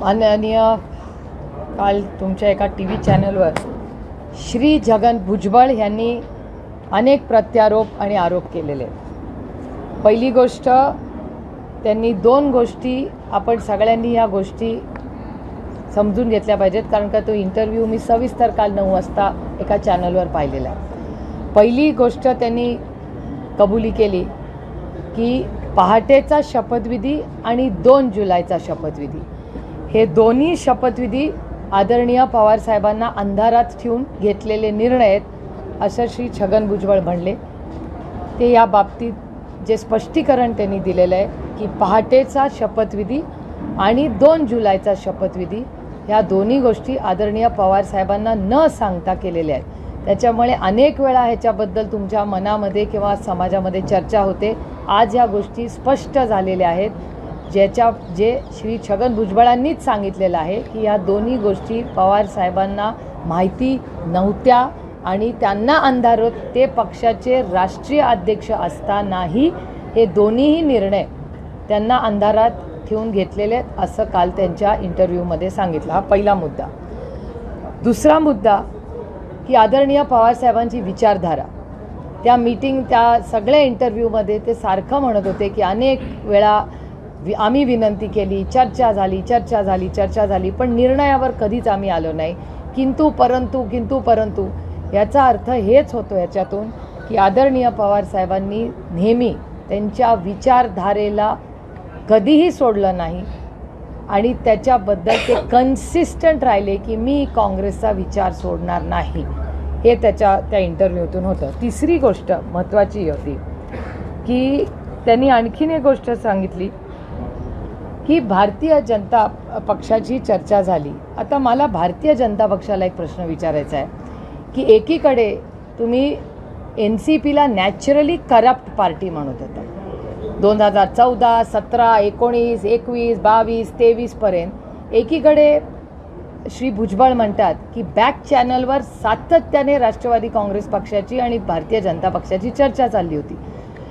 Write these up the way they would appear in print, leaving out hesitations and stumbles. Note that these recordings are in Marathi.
माननीय काल तुमच्या एका टी व्ही चॅनलवर श्री छगन भुजबळ यांनी अनेक प्रत्यारोप आणि आरोप केलेले आहेत. पहिली गोष्ट, त्यांनी दोन गोष्टी आपण सगळ्यांनी या गोष्टी समजून घेतल्या पाहिजेत, कारण का तो इंटरव्ह्यू मी सविस्तर काल 9 वाजता एका चॅनलवर पाहिलेला आहे. पहिली गोष्ट त्यांनी कबुली केली की पहाटेचा शपथविधी आणि 2 जुलैचा शपथविधी हे दोन्ही शपथविधी आदरणीय पवार साहेबांना अंधारात ठेवून घेतलेले निर्णय आहेत असं श्री छगन भुजबळ म्हणले. ते या बाबतीत जे स्पष्टीकरण त्यांनी दिलेलं आहे की पहाटेचा शपथविधी आणि 2 जुलैचा शपथविधी ह्या दोन्ही गोष्टी आदरणीय पवार साहेबांना न सांगता केलेल्या आहेत. त्याच्यामुळे अनेक वेळा ह्याच्याबद्दल तुमच्या मनामध्ये किंवा समाजामध्ये चर्चा होते. आज या गोष्टी स्पष्ट झालेल्या आहेत, जे श्री छगन भुजबळांनीच सांगितलेलं आहे की या दोन्ही गोष्टी पवार साहेबांना माहिती नव्हत्या आणि त्यांना अंधारात ते पक्षाचे राष्ट्रीय अध्यक्ष असतानाही हे दोन्हीही निर्णय त्यांना अंधारात ठेवून घेतलेले आहेत असं काल त्यांच्या इंटरव्ह्यूमध्ये सांगितलं. हा पहिला मुद्दा. दुसरा मुद्दा की आदरणीय पवार साहेबांची विचारधारा, त्या त्या सगळ्या इंटरव्ह्यूमध्ये ते सारखं म्हणत होते की अनेक वेळा आम्ही विनंती केली, चर्चा झाली, पण निर्णयावर कधीच आम्ही आलो नाही. किंतु परंतु याचा अर्थ हेच होतो याच्यातून की आदरणीय पवार साहेबांनी नेहमी त्यांच्या विचारधारेला कधीही सोडलं नाही आणि त्याच्याबद्दल ते कन्सिस्टंट राहिले की मी काँग्रेसचा विचार सोडणार नाही, हे त्या इंटरव्ह्यूतून होतं. तिसरी गोष्ट महत्त्वाची होती की त्यांनी आणखीन एक गोष्ट सांगितली की भारतीय जनता पक्षाची चर्चा झाली. आता मला भारतीय जनता पक्षाला एक प्रश्न विचारायचा आहे की एकीकडे तुम्ही NCPला नॅचरली करप्ट पार्टी म्हणत होता 2014, 17, 19, 21, 22, 23पर्यंत. एकीकडे श्री भुजबळ म्हणतात की बॅक चॅनलवर सातत्याने राष्ट्रवादी काँग्रेस पक्षाची आणि भारतीय जनता पक्षाची चर्चा चालली होती.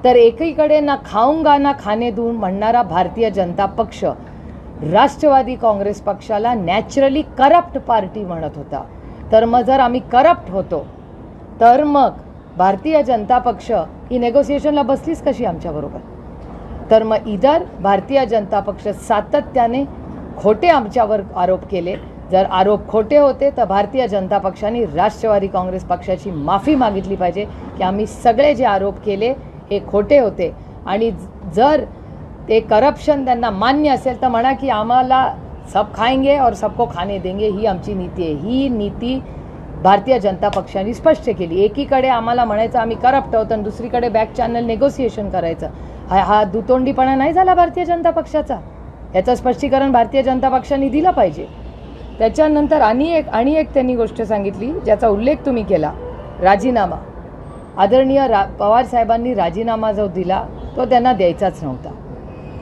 तर एकीकडे ना खाऊंगा ना खाने दूं म्हणणारा भारतीय जनता पक्ष राष्ट्रवादी काँग्रेस पक्षाला नॅचरली करप्ट पार्टी म्हणत होता. तर मग जर आम्ही करप्ट होतो तर मग भारतीय जनता पक्ष ही नेगोसिएशनला बसलीच कशी आमच्याबरोबर? तर मग इधर भारतीय जनता पक्ष सातत्याने खोटे आमच्यावर आरोप केले. जर आरोप खोटे होते तर भारतीय जनता पक्षाने राष्ट्रवादी काँग्रेस पक्षाची माफी मागितली पाहिजे की आम्ही सगळे जे आरोप केले हे खोटे होते. आणि जर ते करप्शन त्यांना मान्य असेल तर म्हणा की आम्हाला सब खाएंगे और सबको खाने देंगे, ही आमची नीती आहे. ही नीती भारतीय जनता पक्षाने स्पष्ट केली. एकीकडे आम्हाला म्हणायचं आम्ही करप्ट आहोत आणि दुसरीकडे बॅक चॅनल नेगोसिएशन करायचं. हा दुतोंडीपणा नाही झाला भारतीय जनता पक्षाचा? याचं स्पष्टीकरण भारतीय जनता पक्षाने दिलं पाहिजे. त्याच्यानंतर आणि एक त्यांनी गोष्ट सांगितली ज्याचा उल्लेख तुम्ही केला, राजीनामा. आदरणीय पवार साहेबांनी राजीनामा जो दिला तो त्यांना द्यायचाच नव्हता.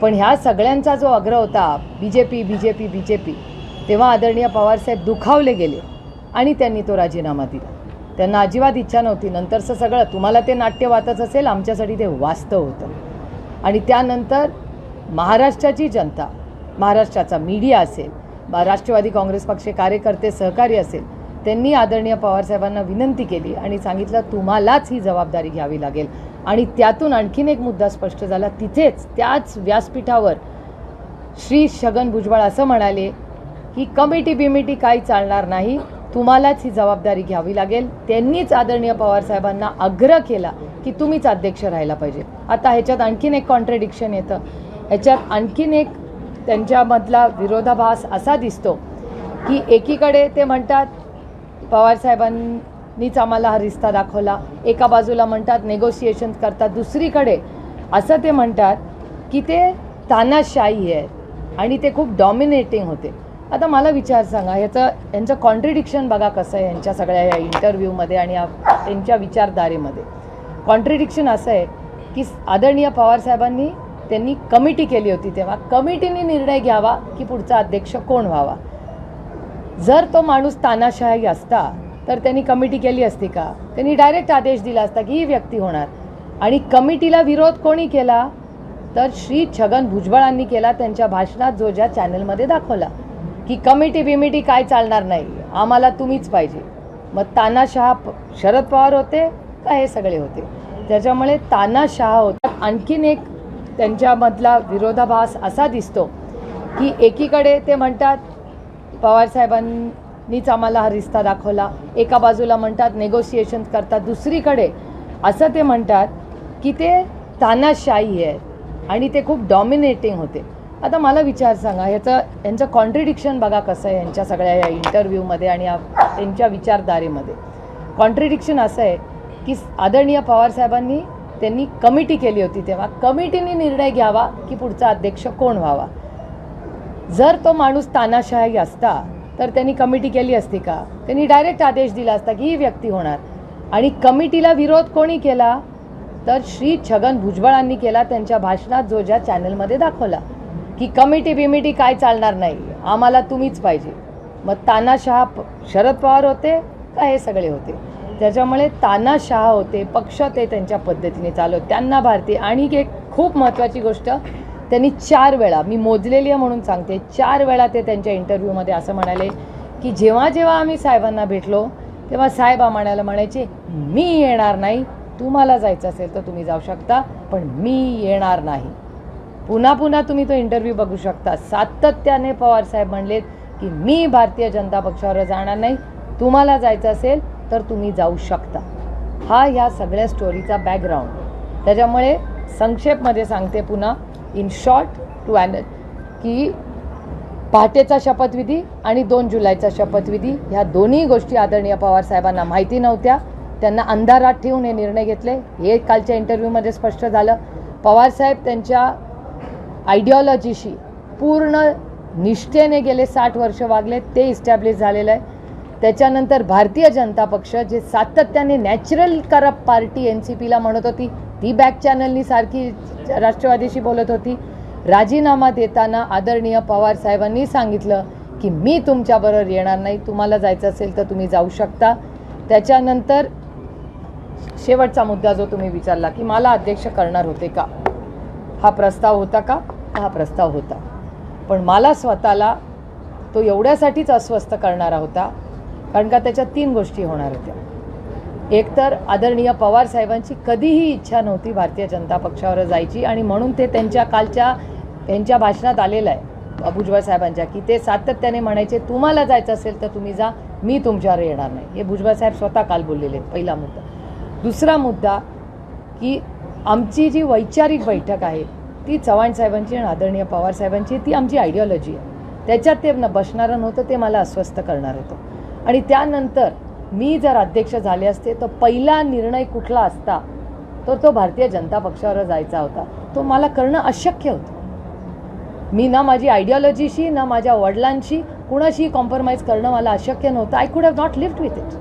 पण ह्या सगळ्यांचा जो आग्रह होता बीजेपी, तेव्हा आदरणीय पवारसाहेब दुखावले गेले आणि त्यांनी तो राजीनामा दिला. त्यांना अजिबात इच्छा नव्हती. नंतरचं सगळं तुम्हाला ते नाट्य वाटत असेल, आमच्यासाठी ते वास्तव होतं. आणि त्यानंतर महाराष्ट्राची जनता, महाराष्ट्राचा मीडिया असेल, राष्ट्रवादी काँग्रेस पक्ष कार्यकर्ते सहकारी असेल, त्यांनी आदरणीय पवारसाहेबांना विनंती केली आणि सांगितलं तुम्हालाच ही जबाबदारी घ्यावी लागेल. आणि त्यातून आणखीन एक मुद्दा स्पष्ट झाला. तिथेच त्याच व्यासपीठावर श्री छगन भुजबळ असं म्हणाले की कमिटी काही चालणार नाही, तुम्हालाच ही जबाबदारी घ्यावी लागेल. त्यांनीच आदरणीय पवारसाहेबांना आग्रह केला की तुम्हीच अध्यक्ष राहायला पाहिजे. आता ह्याच्यात आणखीन एक कॉन्ट्रडिक्शन येतं. ह्याच्यात आणखीन एक त्यांच्यामधला विरोधाभास असा दिसतो की एकीकडे ते म्हणतात पवारसाहेबांनीच आम्हाला हा रिश्ता दाखवला, एका बाजूला म्हणतात नेगोसिएशन करतात, दुसरीकडे असं ते म्हणतात की ते तानाशाही आहे आणि ते खूप डॉमिनेटिंग होते. आता मला विचार सांगा, यांचं कॉन्ट्रडिक्शन बघा कसं आहे यांच्या सगळ्या या इंटरव्ह्यूमध्ये आणि त्यांच्या विचारधारेमध्ये. कॉन्ट्रडिक्शन असं आहे की आदरणीय पवारसाहेबांनी त्यांनी कमिटी केली होती, तेव्हा कमिटीने निर्णय घ्यावा की पुढचा अध्यक्ष कोण व्हावा. जर तो माणूस तानाशाही असता तर त्यांनी कमिटी केली असती का? त्यांनी डायरेक्ट आदेश दिला असता की ही व्यक्ती होणार. आणि कमिटीला विरोध कोणी केला? तर श्री छगन भुजबळांनी केला, त्यांच्या भाषणात जो ज्या चॅनलमध्ये दाखवला. की कमिटी बिमिटी काय चालणार नाही, आम्हाला तुम्हीच पाहिजे. मग तानाशहा शरद पवार होते का हे सगळे होते? त्याच्यामुळे तानाशहा होतात. आणखीन एक त्यांच्यामधला विरोधाभास असा दिसतो की एकीकडे ते म्हणतात पवारसाहेबांनीच आम्हाला हा रिश्ता दाखवला, एका बाजूला म्हणतात नेगोशिएशन करतात, दुसरीकडे असं ते म्हणतात की ते तानाशाही आहे आणि ते खूप डॉमिनेटिंग होते. आता मला विचार सांगा, यांचं कॉन्ट्रडिक्शन बघा कसं आहे यांच्या सगळ्या या इंटरव्ह्यूमध्ये आणि त्यांच्या विचारधारेमध्ये. कॉन्ट्रडिक्शन असं आहे की आदरणीय पवारसाहेबांनी त्यांनी कमिटी केली होती, तेव्हा कमिटीने निर्णय घ्यावा की पुढचा अध्यक्ष कोण व्हावा. जर तो माणूस तानाशाही असता तर त्यांनी कमिटी केली असती का? त्यांनी डायरेक्ट आदेश दिला असता की ही व्यक्ती होणार. आणि कमिटीला विरोध कोणी केला तर श्री छगन भुजबळांनी केला. त्यांच्या भाषणात जो ज्या चॅनलमध्ये दाखवला की कमिटी बिमिटी काय चालणार नाही, आम्हाला तुम्हीच पाहिजे. मग तानाशहा शरद पवार होते का हे सगळे होते? त्याच्यामुळे तानाशहा होते, पक्ष ते त्यांच्या पद्धतीने चालवत. त्यांना भारतीय आणि एक खूप महत्त्वाची गोष्ट, त्यांनी 4 वेळा, मी मोजलेली आहे म्हणून सांगते, 4 वेळा ते त्यांच्या इंटरव्ह्यूमध्ये असं म्हणाले की जेव्हा जेव्हा आम्ही साहेबांना भेटलो तेव्हा साहेब आम्हाला म्हणायचे मी येणार नाही, तुम्हाला जायचं असेल तर तुम्ही जाऊ शकता पण मी येणार नाही. पुन्हा पुन्हा तुम्ही तो इंटरव्ह्यू बघू शकता. सातत्याने पवारसाहेब म्हणलेत की मी भारतीय जनता पक्षावर जाणार नाही, तुम्हाला जायचं असेल तर तुम्ही जाऊ शकता. हा ह्या सगळ्या स्टोरीचा बॅकग्राऊंड. त्याच्यामुळे संक्षेपमध्ये सांगते पुन्हा, इन शॉर्ट टू की पहाटेचा शपथविधी आणि 2 जुलैचा शपथविधी ह्या दोन्ही गोष्टी आदरणीय पवारसाहेबांना माहिती नव्हत्या. त्यांना अंधारात ठेवून हे निर्णय घेतले. हे कालच्या इंटरव्ह्यूमध्ये स्पष्ट झालं. पवारसाहेब त्यांच्या आयडिओलॉजीशी पूर्ण निष्ठेने गेले 60 वर्ष वागले, ते इस्टॅब्लिश झालेलं आहे. त्याच्यानंतर भारतीय जनता पक्ष जे सातत्याने नॅचरल करप्ट पार्टी NCPला म्हणत होती, ती बॅक चॅनलनी सारखी राष्ट्रवादीशी बोलत होती. राजीनामा देताना आदरणीय पवारसाहेबांनी सांगितलं की मी तुमच्याबरोबर येणार नाही, तुम्हाला जायचं असेल तर तुम्ही जाऊ शकता. त्याच्यानंतर शेवटचा मुद्दा जो तुम्ही विचारला की मला अध्यक्ष करणार होते का, हा प्रस्ताव होता का? हा प्रस्ताव होता. पण मला स्वतःला तो एवढ्यासाठीच अस्वस्थ करणारा होता कारण का त्याच्यात 3 गोष्टी होणार होत्या. एक तर आदरणीय पवारसाहेबांची कधीही इच्छा नव्हती भारतीय जनता पक्षावर जायची आणि म्हणून ते त्यांच्या भाषणात आलेलं आहे भुजबळ साहेबांच्या की ते सातत्याने म्हणायचे तुम्हाला जायचं असेल तर तुम्ही जा, मी तुमच्यावर येणार नाही. हे भुजबळ साहेब स्वतः काल बोललेले आहेत. पहिला मुद्दा. दुसरा मुद्दा की आमची जी वैचारिक बैठक आहे ती चव्हाण साहेबांची आणि आदरणीय पवार साहेबांची, ती आमची आयडिओलॉजी आहे, त्याच्यात ते बसणारं नव्हतं, ते मला अस्वस्थ करणार होतं. आणि त्यानंतर मी जर अध्यक्ष झाले असते तर पहिला निर्णय कुठला असता तर तो भारतीय जनता पक्षावर जायचा होता. तो मला करणं अशक्य होतं. मी ना माझी आयडिओलॉजीशी ना माझ्या वडिलांशी कुणाशी कॉम्प्रोमाइज करणं मला अशक्य नव्हतं. I could have not lived with it.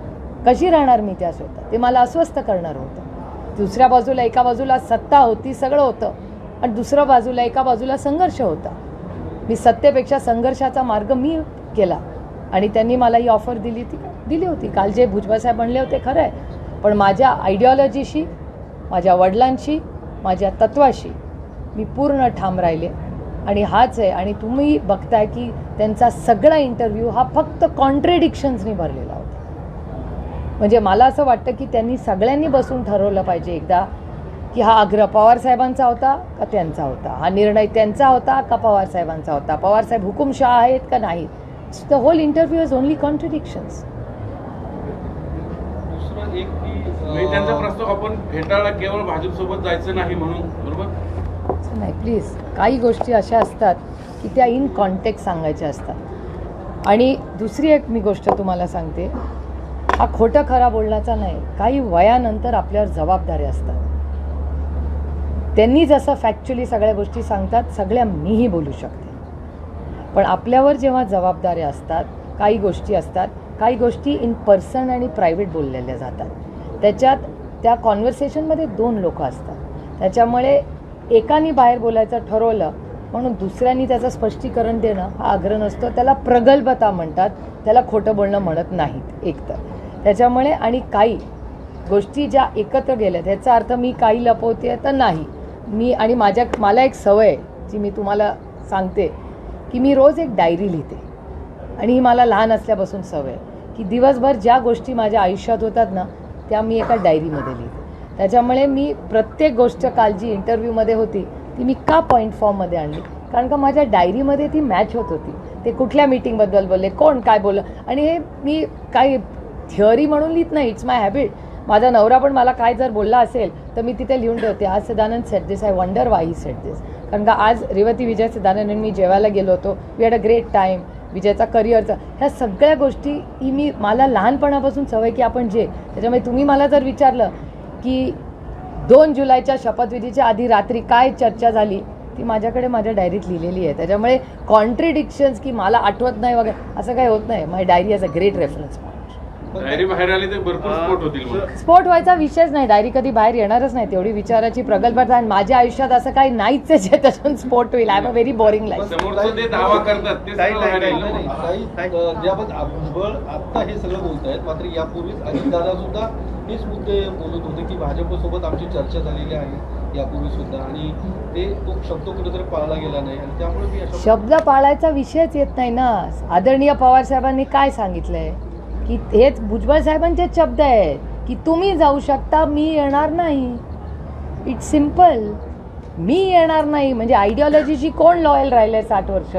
कशी राहणार मी त्या स्वतः, ते मला अस्वस्थ करणार होतं. दुसऱ्या बाजूला एका बाजूला सत्ता होती, सगळं होतं, आणि दुसऱ्या बाजूला एका बाजूला संघर्ष होता. मी सत्तेपेक्षा संघर्षाचा मार्ग मी केला आणि त्यांनी मला ही ऑफर दिली होती. काल जे भुजबळ साहेब म्हणले होते खरं आहे, पण माझ्या आयडिओलॉजीशी, माझ्या वडिलांशी, माझ्या तत्वाशी मी पूर्ण ठाम राहिले आणि हाच आहे. आणि तुम्ही बघताय की त्यांचा सगळा इंटरव्ह्यू हा फक्त कॉन्ट्रेडिक्शन्सनी भरलेला होता. म्हणजे मला असं वाटतं की त्यांनी सगळ्यांनी बसून ठरवलं पाहिजे एकदा की हा आग्रह पवारसाहेबांचा होता का त्यांचा होता, हा निर्णय त्यांचा होता का पवारसाहेबांचा होता, पवारसाहेब हुकुमशहा आहेत का नाही. The whole interview is only contradictions. दुसरं एक की त्यांचा प्रस्ताव आपण फेटाळला केवळ भाजपसोबत जायचं नाही म्हणून, बरोबर नाही. प्लीज, काही गोष्टी अशा असतात की त्या इन कॉन्टेक्स्ट सांगायच्या असतात. आणि दुसरी एक मी गोष्ट तुम्हाला सांगते, हा खोटं खरा बोलण्याचा नाही, काही वयानंतर आपल्यावर जबाबदाऱ्या असतात. त्यांनी जसं फॅक्च्युअली सगळ्या गोष्टी सांगतात, सगळ्या मीही बोलू शकते, पण आपल्यावर जेव्हा जबाबदाऱ्या असतात, काही गोष्टी असतात, काही गोष्टी इन पर्सन आणि प्रायव्हेट बोललेल्या जातात. त्याच्यात त्या कॉन्व्हर्सेशनमध्ये 2 लोक असतात. त्याच्यामुळे एकाने बाहेर बोलायचं ठरवलं म्हणून दुसऱ्यांनी त्याचं स्पष्टीकरण देणं हा आग्रह नसतो. त्याला प्रगल्भता म्हणतात, त्याला खोटं बोलणं म्हणत नाहीत एकतर. त्याच्यामुळे आणि काही गोष्टी ज्या एकत्र गेल्यात, ह्याचा अर्थ मी काही लपवते तर नाही. मी आणि मला एक सवय आहे जी मी तुम्हाला सांगते की मी रोज एक डायरी लिहिते. आणि ही मला लहान असल्यापासून सवय आहे की दिवसभर ज्या गोष्टी माझ्या आयुष्यात होतात ना त्या मी एका डायरीमध्ये लिहिते. त्याच्यामुळे मी प्रत्येक गोष्ट काल जी इंटरव्ह्यूमध्ये होती ती मी का पॉईंट फॉर्ममध्ये आणली, कारण का माझ्या डायरीमध्ये ती मॅच होत होती. ते कुठल्या मीटिंगबद्दल बोलले, कोण काय बोललं, आणि हे मी काही थिअरी म्हणून लिहित नाही, इट्स माय हॅबिट. माझा नवरा पण मला काय जर बोलला असेल तर मी तिथे लिहून ठेवते, आज Sadanand set this, I wonder why he set this. कारण का आज रेवती विजय सदानंद आणि मी जेवायला गेलो होतो, we had a great time. विजयचा करिअरचा ह्या सगळ्या गोष्टी ही मला लहानपणापासून सवय की आपण त्याच्यामुळे तुम्ही मला जर विचारलं की 2 जुलैच्या शपथविधीच्या आधी रात्री काय चर्चा झाली ती माझ्याकडे माझ्या डायरीत लिहिलेली आहे. त्याच्यामुळे कॉन्ट्रिडिक्शन्स की मला आठवत नाही वगैरे असं काही होत नाही. My diary has a great reference. Diary बाहेर आली तर भरपूर स्फोट होतील. स्फोट व्हायचा विषयच नाही, डायरी कधी बाहेर येणारच नाही. तेवढी विचाराची प्रगल्भता आणि माझ्या आयुष्यात असं काही नाहीच आहे जे त्याच्यातून स्फोट होईल. I am a very boring life. समोरचं ते दावा करतात ते सगळं बाहेर येईल ना. ज्याबाबत भुजबळ आता हे सगळं बोलतायत, मात्र यापूर्वीच अजितदादा सुद्धा हेच मुद्दे बोलत होते की भाजपसोबत आमची चर्चा झालेली आहे यापूर्वी सुद्धा, आणि ते तो शब्द कुठेतरी पाळला गेला नाही, आणि त्यामुळे मी शब्द पाळायचा विषयच येत नाही ना. आदरणीय पवार साहेबांनी काय सांगितलंय की हेच भुजबळ साहेबांचेच शब्द आहेत की तुम्ही जाऊ शकता, मी येणार नाही. It's simple. मी येणार नाही म्हणजे आयडिओलॉजीची कोण लॉयल राहिले 60 वर्ष?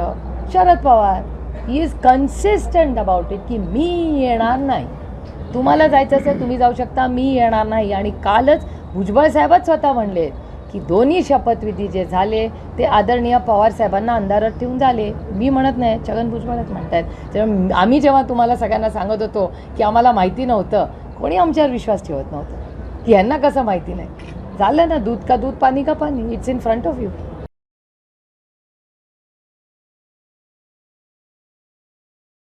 Sharad Pawar. He is consistent about it की मी येणार नाही. तुम्हाला जायचं असेल तुम्ही जाऊ शकता, मी येणार नाही. आणि कालच भुजबळ साहेबच स्वतः म्हणले की दोन्ही शपथविधी जे झाले ते आदरणीय पवार साहेबांना अंधारात ठेवून झाले. मी म्हणत नाही, छगन भुजबळच म्हणतात. तेव्हा आम्ही जेव्हा तुम्हाला सगळ्यांना सांगत होतो की आम्हाला माहिती नव्हतं, कोणी आमच्यावर विश्वास ठेवत नव्हतं की ह्यांना कसं माहिती नाही. झालं ना, दूध का दूध, पाणी का पाणी. It's in front of you.